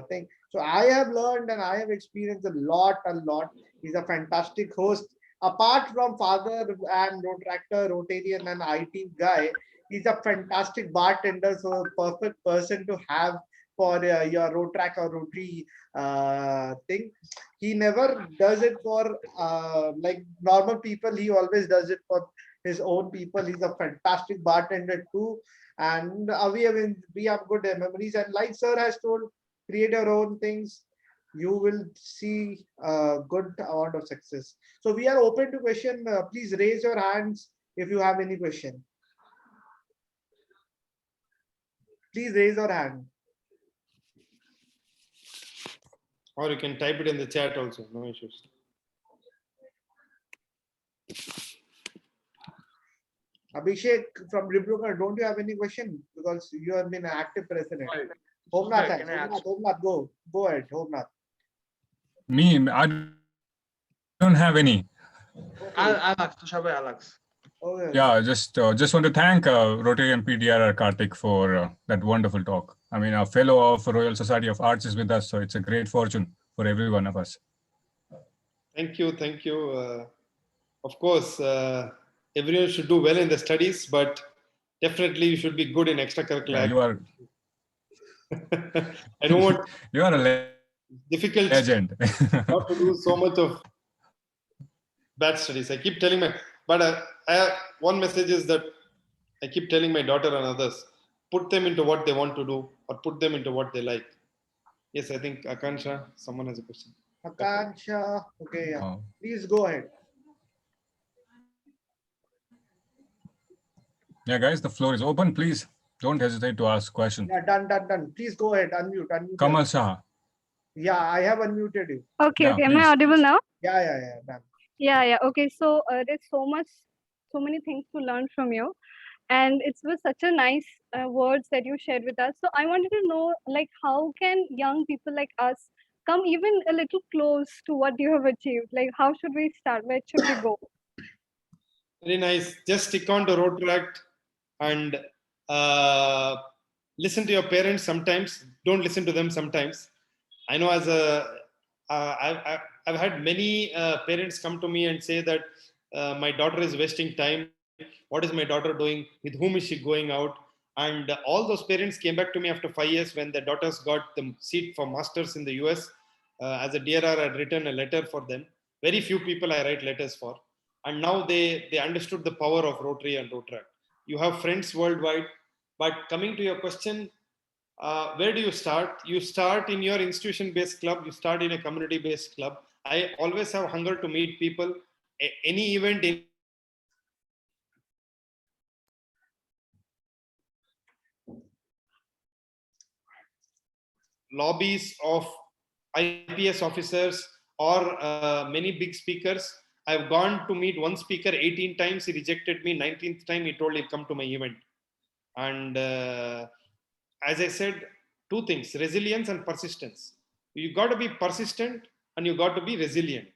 B: thing. So I have learned and I have experienced a lot. He's a fantastic host. Apart from father and Rotractor, Rotarian and IT guy, he's a fantastic bartender. So perfect person to have for your road track or Rotary thing. He never does it for like normal people. He always does it for his own people. He's a fantastic bartender too. And we have good memories. And like sir has told, create your own things. You will see a good amount of success. So we are open to question. Please raise your hands if you have any question. Please raise your hand.
G: Or you can type it in the chat also, no issues.
B: Abhishek from Dibrugarh, don't you have any question? Because you have been an active president. Homnath, go ahead, Homnath.
H: Me, I don't have any.
B: Alex.
H: Okay. Yeah, just want to thank Rotary and PDR Karthik for that wonderful talk. I mean, a fellow of Royal Society of Arts is with us, so it's a great fortune for every one of us.
G: Thank you. Of course, everyone should do well in the studies, but definitely you should be good in extracurricular.
H: Yeah, you are.
G: I don't want.
H: You are a
G: difficult
H: legend.
G: Not to do so much of bad studies. I keep telling but I have one message is that I keep telling my daughter and others, put them into what they want to do or put them into what they like. Yes, I think Akansha, someone has a question.
B: Akansha, okay, yeah. Oh. Please go ahead.
H: Yeah, guys, the floor is open. Please don't hesitate to ask questions.
B: Yeah, done. Please go ahead. Unmute.
H: Kamal Shah.
B: Yeah, I have unmuted you.
I: Okay,
H: Yeah,
I: okay. Am I
H: please.
I: audible now?
B: Yeah, ma'am.
I: Yeah, yeah. Okay, so there's so many things to learn from you, and it was such a nice words that you shared with us. So I wanted to know, like, how can young people like us come even a little close to what you have achieved? Like, how should we start? Where should we go?
G: Very nice. Just stick on to Rotaract and listen to your parents sometimes. Don't listen to them sometimes. I know as I've had many parents come to me and say that my daughter is wasting time. What is my daughter doing? With whom is she going out? And all those parents came back to me after 5 years when their daughters got the seat for masters in the US. As a DRR, I had written a letter for them. Very few people I write letters for. And now they understood the power of Rotary and Rotaract. You have friends worldwide. But coming to your question, where do you start? You start in your institution-based club. You start in a community-based club. I always have hunger to meet people. Any event in lobbies of IPS officers or many big speakers. I've gone to meet one speaker 18 times. He rejected me. 19th time, he told he'll come to my event. And as I said, two things: resilience and persistence. You got to be persistent and you got to be resilient.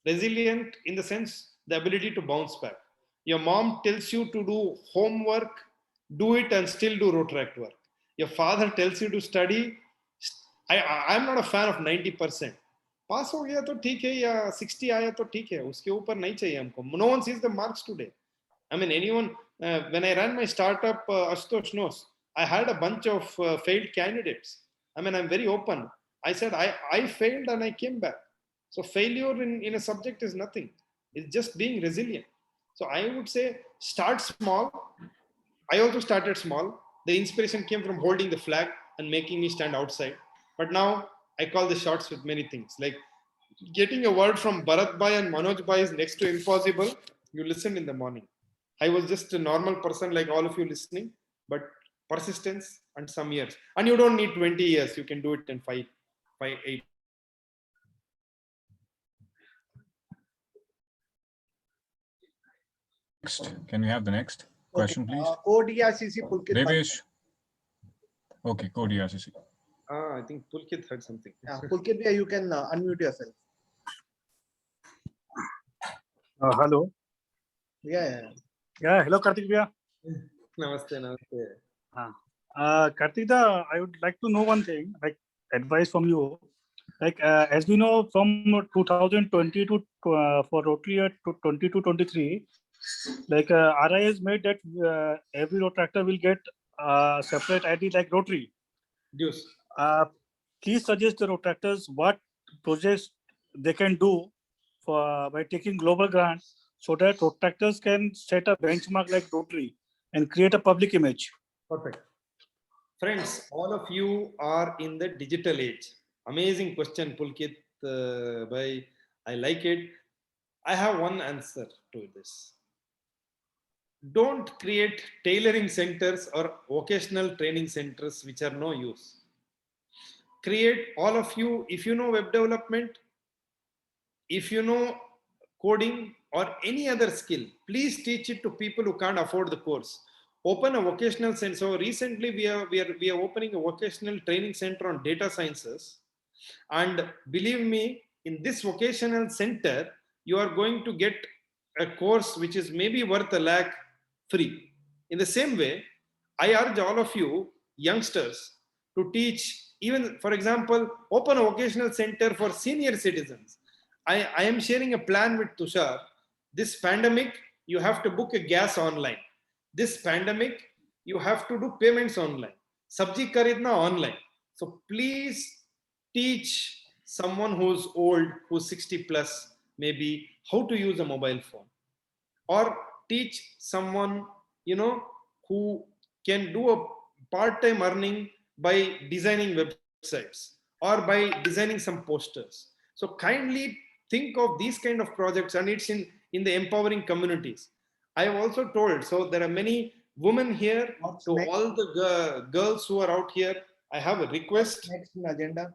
G: Resilient in the sense, the ability to bounce back. Your mom tells you to do homework, do it and still do Rotaract work. Your father tells you to study. I'm not a fan of 90%. पास हो गया तो ठीक है या 60 आया तो ठीक है, उसके ऊपर नहीं चाहिए हमको. No one sees the marks today. I mean, anyone, when I ran my startup, Ashutosh knows, I had a bunch of failed candidates. I mean, I'm very open. I said, I failed and I came back. So failure in a subject is nothing. It's just being resilient. So I would say, start small. I also started small. The inspiration came from holding the flag and making me stand outside. But now I call the shots with many things. Like getting a word from Bharat Bhai and Manoj Bhai is next to impossible. You listen in the morning. I was just a normal person like all of you listening, but persistence and some years. And you don't need 20 years. You can do it in 5, 8.
H: Next, can we have the next question, please?
B: ODRCC Pulkit.
H: Devesh. Okay, ODRCC.
G: I think Pulkit heard something.
B: Yeah, Pulkit, you can unmute yourself.
J: Hello.
B: Yeah.
J: Hello, Karthik Bhaiya.
G: Namaste.
J: Karthik, I would like to know one thing, like advice from you. Like as we know, from 2020 to for Rotary at 22-23, like RI has made that every Rotractor will get separate ID like Rotary.
G: Yes.
J: Please suggest the Rotractors what projects they can do for by taking global grants so that Rotractors can set a benchmark like Rotary and create a public image.
G: Perfect. Friends, all of you are in the digital age. Amazing question, Pulkit bhai. I like it. I have one answer to this. Don't create tailoring centers or vocational training centers which are no use. Create, all of you, if you know web development, if you know coding or any other skill, please teach it to people who can't afford the course. Open a vocational center. So recently we are opening a vocational training center on data sciences. And believe me, in this vocational center, you are going to get a course which is maybe worth $1 lakh free. In the same way, I urge all of you youngsters to teach, even for example, open a vocational center for senior citizens. I am sharing a plan with Tushar. This pandemic, you have to book a gas online. This pandemic, you have to do payments online. Sabji kharidna online. So please teach someone who's old, who's 60 plus, maybe how to use a mobile phone. Or teach someone, who can do a part-time earning by designing websites or by designing some posters. So kindly think of these kind of projects, and it's in the empowering communities. I have also told, so there are many women here.
B: What's
G: to
B: next?
G: all the girls who are out here, I have a request.
B: Next in agenda.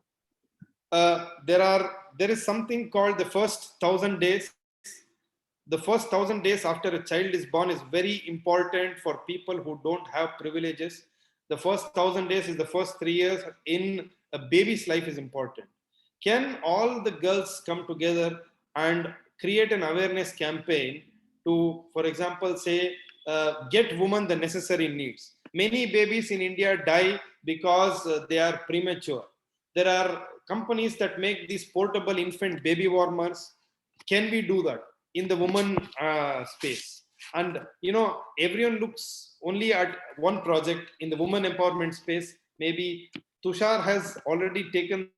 G: there is something called the first 1,000 days. The first 1,000 days after a child is born is very important for people who don't have privileges. The first 1,000 days is the first 3 years in a baby's life is important. Can all the girls come together and create an awareness campaign to, for example, say, get women the necessary needs? Many babies in India die because they are premature. There are companies that make these portable infant baby warmers. Can we do that in the woman space? And everyone looks only at one project in the woman empowerment space. Maybe Tushar has already taken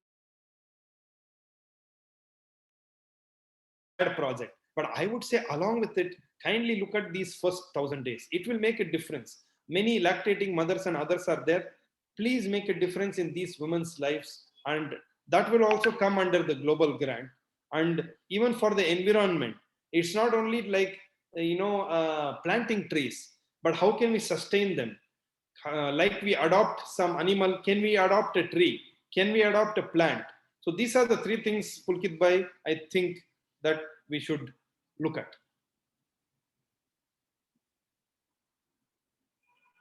G: that project, but I would say along with it, kindly look at these first 1,000 days. It will make a difference. Many lactating mothers and others are there. Please make a difference in these women's lives, and that will also come under the global grant. And even for the environment, it's not only like planting trees, but how can we sustain them? Like we adopt some animal, can we adopt a tree? Can we adopt a plant? So these are the three things, Pulkit Bhai, I think that we should look at.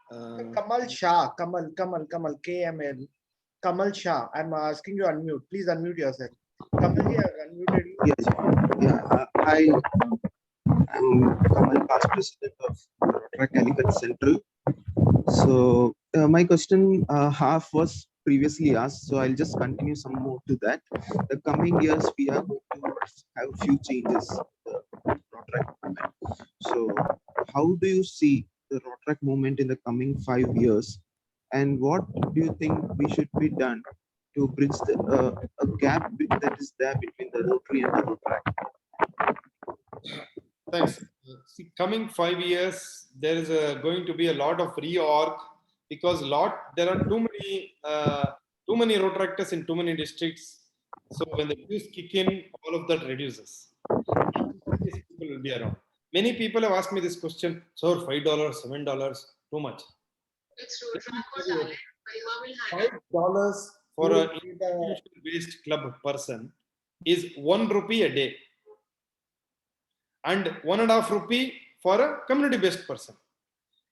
B: Kamal Shah, Kamal, KML. Kamal Shah, I'm asking you unmute. Please unmute yourself. Kamal, you have unmuted you.
K: Yes. Yeah. Hi. I'm Kamal, past president of Rotaract Calicut Central. So my question half was previously asked, so I'll just continue some more to that. The coming years, we are going to have a few changes in the Rotaract movement. So how do you see the Rotaract movement in the coming 5 years, and what do you think we should be done to bridge the, a gap that is there between the Rotary and the Rotaract?
G: Thanks. See, coming 5 years, there is going to be a lot of reorg, because there are too many Rotaractors in too many districts. So when the dues kick in, all of that reduces. These people will be around. Many people have asked me this question, sir, $5, $7, too much. $5 for a institution-based club person is 1 rupee a day, and 1.5 rupee for a community-based person.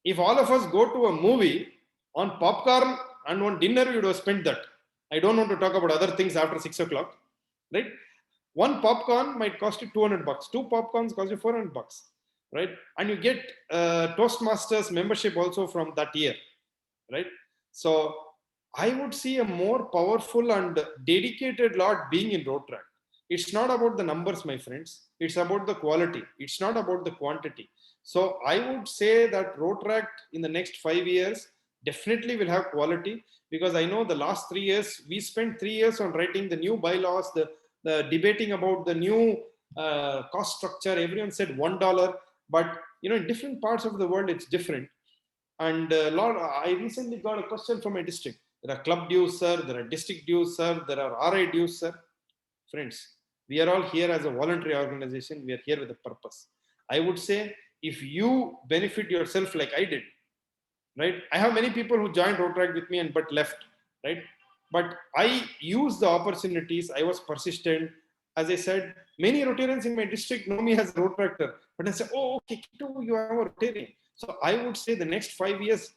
G: If all of us go to a movie on popcorn and on dinner, we would have spent that. I don't want to talk about other things after 6 o'clock, right? One popcorn might cost you $200. 2 popcorns cost you $400, right? And you get Toastmasters membership also from that year, right? So I would see a more powerful and dedicated lot being in Rotaract. It's not about the numbers, my friends. It's about the quality. It's not about the quantity. So I would say that Rotaract in the next 5 years definitely will have quality, because I know the last 3 years, we spent 3 years on writing the new bylaws, the debating about the new cost structure. Everyone said $1, but in different parts of the world, it's different. And I recently got a question from my district. There are club dues, sir. There are district dues, sir. There are RI dues, sir. Friends, we are all here as a voluntary organization. We are here with a purpose. I would say, if you benefit yourself like I did, right? I have many people who joined Rotaract with me and but left, right? But I used the opportunities. I was persistent. As I said, many Rotarians in my district know me as a Rotaractor. But I said, oh, okay, you are a Rotarian. So I would say the next 5 years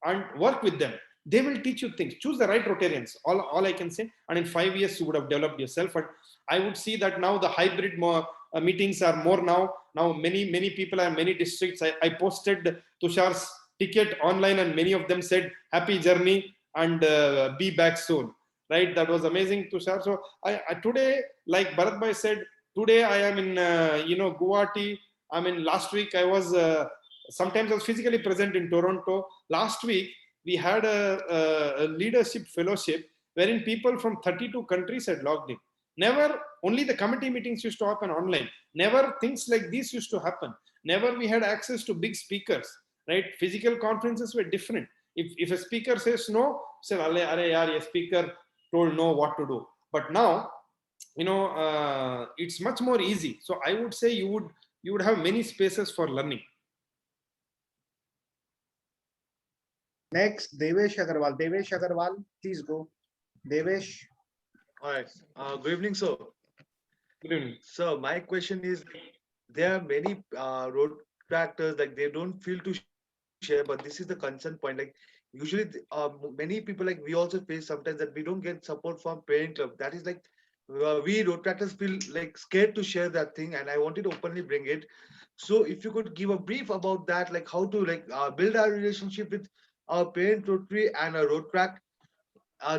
G: and work with them. They will teach you things. Choose the right Rotarians. All I can say. And in 5 years, you would have developed yourself. And I would see that now the hybrid meetings are more now. Now many people are in many districts. I posted Tushar's ticket online, and many of them said, happy journey and be back soon. Right? That was amazing, Tushar. So I today, like Bharat Bhai said, today I am in Guwahati. I mean, last week I was sometimes I was physically present in Toronto. Last week we had a leadership fellowship wherein people from 32 countries had logged in. Never, only the committee meetings used to happen online. Never things like this used to happen. Never we had access to big speakers, right? Physical conferences were different. If a speaker says no, say, a speaker told no what to do. But now, it's much more easy. So I would say you would have many spaces for learning.
B: Next, Devesh Agarwal. Devesh Agarwal, please go. Devesh.
L: All right. Good evening, sir.
G: Good evening.
L: So my question is, there are many road tractors like they don't feel to share, but this is the concern point. Like usually, many people like we also face sometimes that we don't get support from parent club. That is like we road tractors feel like scared to share that thing, and I wanted to openly bring it. So if you could give a brief about that, like how to like build our relationship with our parent rotary and a road track.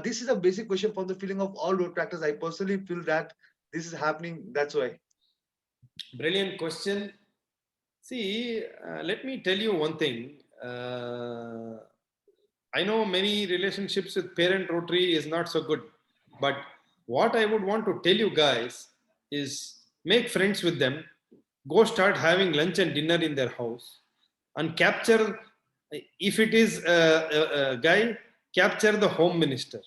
L: This is a basic question from the feeling of all road tractors. I personally feel that this is happening. That's why.
G: Brilliant question. See, let me tell you one thing. I know many relationships with parent rotary is not so good, but what I would want to tell you guys is make friends with them, go start having lunch and dinner in their house, and capture, if it is a guy, capture the home minister,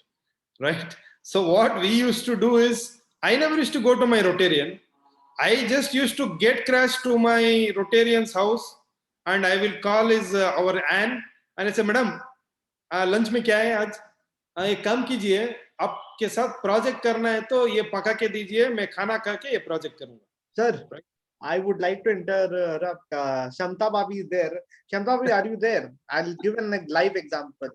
G: right? So what we used to do is, I never used to go to my Rotarian. I just used to get crashed to my Rotarian's house, and I will call his our Anne and I say, Madam, lunch में क्या है आज? एक काम कीजिए, आपके साथ project करना है तो ये पका के दीजिए, मैं खाना खा के ये project करूँगा.
B: Sir, I would like to interrupt. Shamta Babi is there. Shamta Babi, are you there? I'll give a live example.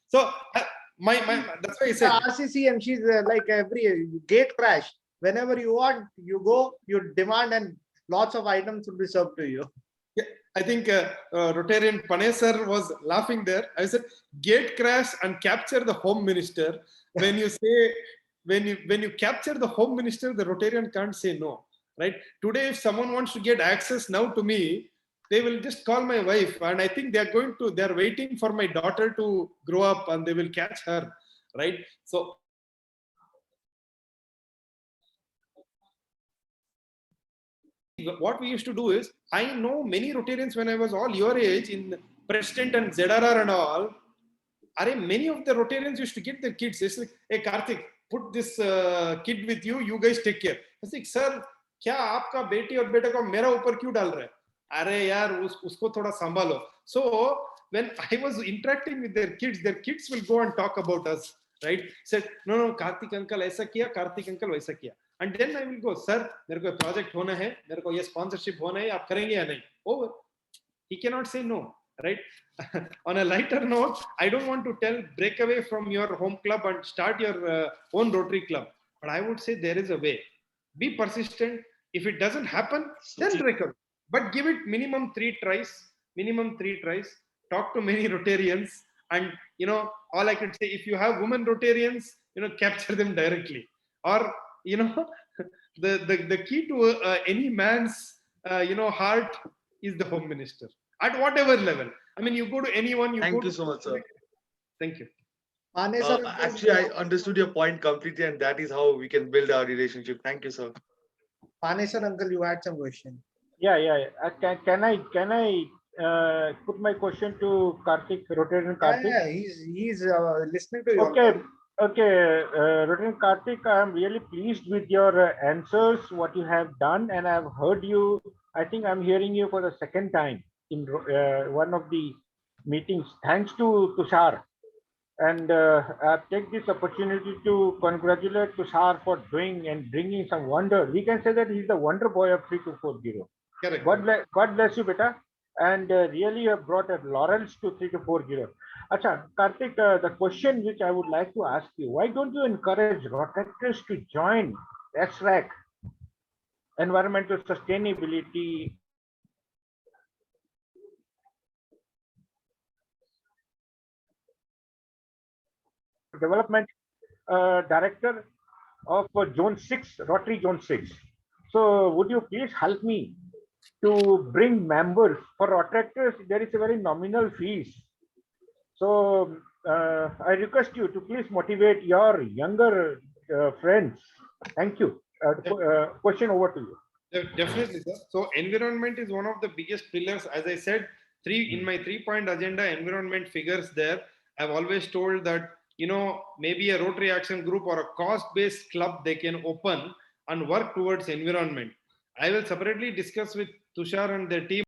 G: So that's why I said
B: RCC, and she's like every gate crash. Whenever you want, you go, you demand, and lots of items will be served to you.
G: Yeah, I think Rotarian Panesar was laughing there. I said, gate crash and capture the home minister. When you say, when you capture the home minister, the Rotarian can't say no, right? Today, if someone wants to get access now to me, they will just call my wife, and I think they're waiting for my daughter to grow up, and they will catch her, right? So what we used to do is, I know many Rotarians when I was all your age in President and ZRR and all, many of the Rotarians used to get their kids. It's like, hey Karthik, put this kid with you, you guys take care. I was like, sir, क्या आपका बेटी और बेटा को मेरा ऊपर क्यों डाल रहे हैं? अरे यार उसको थोड़ा संभालो. So when I was interacting with their kids will go and talk about us, right? Said, no, Karthik uncle ऐसा किया, Karthik uncle वैसा किया. And then I will go, sir, मेरे को project होना है, मेरे को ये sponsorship होना है, आप करेंगे या नहीं? Over. He cannot say no, right? On a lighter note, I don't want to tell break away from your home club and start your own Rotary club. But I would say there is a way. Be persistent. If it doesn't happen, then recover. But give it minimum 3 tries. Talk to many Rotarians, and all I can say, if you have women Rotarians, capture them directly. Or the key to any man's heart is the home minister at whatever level. I mean, you go to anyone.
L: Thank you so much, sir.
G: Thank you.
L: Actually, I understood your point completely, and that is how we can build our relationship. Thank you, sir.
B: Panesar uncle, you had some question.
M: Yeah. Can I put my question to Karthik, Rotarian Karthik?
B: Yeah, he's listening to you.
M: Okay, Rotarian Karthik, I am really pleased with your answers, what you have done, and I have heard you. I think I'm hearing you for the second time in one of the meetings. Thanks to Tushar. And I take this opportunity to congratulate Tushar for doing and bringing some wonder. We can say that he's the wonder boy of 3240.
G: Correct.
M: God bless you, beta. And really you have brought laurels to 3240. Acha, Karthik, the question which I would like to ask you, why don't you encourage Rotators to join SRAC, Environmental Sustainability Development Director of Zone 6, Rotary Zone 6. So would you please help me to bring members? For Rotators, there is a very nominal fees. So I request you to please motivate your younger friends. Thank you. Question over to you.
G: Definitely, sir. So environment is one of the biggest pillars. As I said, in my 3-point agenda, environment figures there. I've always told that, maybe a Rotary Action Group or a cost-based club they can open and work towards environment. I will separately discuss with Tushar and their team